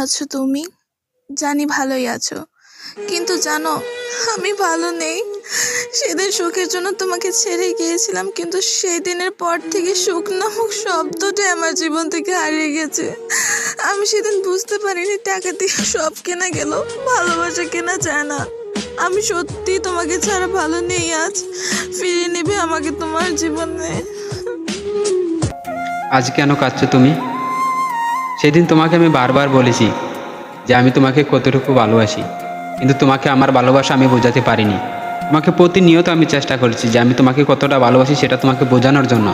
আছো তুমি? জানি ভালোই আছো, কিন্তু জানো আমি ভালো নেই। সেদিন সুখের জন্য তোমাকে ছেড়ে গিয়েছিলাম, কিন্তু সেই দিনের পর থেকে সুখ নামক শব্দটাই আমার জীবন থেকে হারিয়ে গেছে। আমি সেদিন বুঝতে পারিনি টাকা দিয়ে সব কেনা গেল, ভালোবাসা কেনা যায় না। আমি সত্যি তোমাকে ছাড়া ভালো নেই। আজ ফিরিয়ে নেবে আমাকে তোমার জীবনে? আজ কেন কাঁদছো তুমি? সেদিন তোমাকে আমি বারবার বলেছি যে আমি তোমাকে কতটুকু ভালোবাসি, কিন্তু তোমাকে আমার ভালোবাসা আমি বোঝাতে পারিনি। তোমাকে প্রতিনিয়ত আমি চেষ্টা করেছি যে আমি তোমাকে কতটা ভালোবাসি সেটা তোমাকে বোঝানোর জন্য,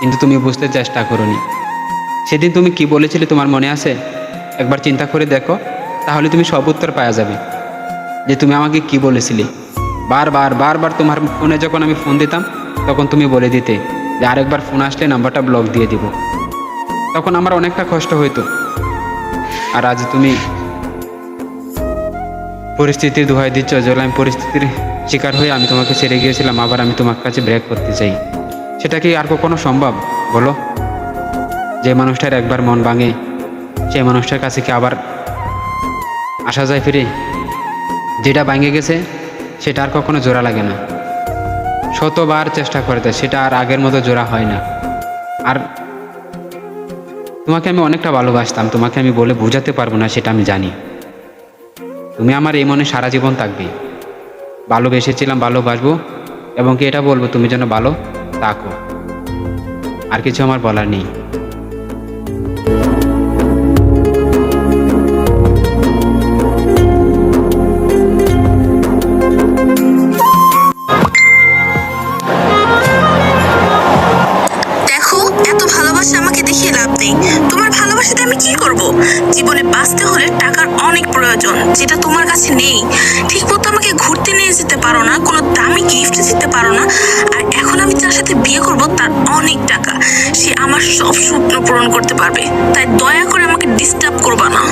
কিন্তু তুমি বুঝতে চেষ্টা করোনি। সেদিন তুমি কি বলেছিলে তোমার মনে আছে? একবার চিন্তা করে দেখো, তাহলে তুমি সব উত্তর পাওয়া যাবে যে তুমি আমাকে কি বলেছিলে। বারবার বারবার তোমার ফোনে যখন আমি ফোন দিতাম তখন তুমি বলে দিতে যে আরেকবার ফোন আসলে নাম্বারটা ব্লক দিয়ে দিব। তখন আমার অনেকটা কষ্ট হইতো। আর আজ তুমি পরিস্থিতির দোহাই দিচ্ছ, যেগুলো আমি পরিস্থিতির শিকার হয়ে আমি তোমাকে ছেড়ে গিয়েছিলাম, আবার আমি তোমার কাছে ব্রেক করতে চাই। সেটা কি আর কখনো সম্ভব বলো? যে মানুষটার একবার মন ভাঙে সেই মানুষটার কাছে কি আবার আসা যায় ফিরে? যেটা ভাঙে গেছে সেটা আর কখনো জোড়া লাগে না। শতবার চেষ্টা করে দেয়, সেটা আর আগের মতো জোড়া হয় না। আর তোমাকে আমি অনেকটা ভালোবাসতাম, তোমাকে আমি বলে বোঝাতে পারবো না, সেটা আমি জানি। তুমি আমার এই মনে সারা জীবন থাকবে। ভালোবেসেছিলাম, ভালোবাসবো, এবং কি এটা বলবো তুমি যেন ভালো থাকো। আর কিছু আমার বলার নেই। দেখো, এত ভালোবাসা আমাকে দেখিয়ে লাভ নেই। তোমার ভালোবাসাতে আমি কি করব? জীবনে বাঁচতে হলে টাকার অনেক প্রয়োজন, যেটা তোমার কাছে নেই। ঠিক মতো আমাকে ঘুরতে নিয়ে যেতে পারো না, কোনো দামি গিফট দিতে পারো না। আর এখন আমি যার সাথে বিয়ে করব তার অনেক টাকা, সে আমার সব স্বপ্ন পূরণ করতে পারবে। তাই দয়া করে আমাকে ডিস্টার্ব করবা না।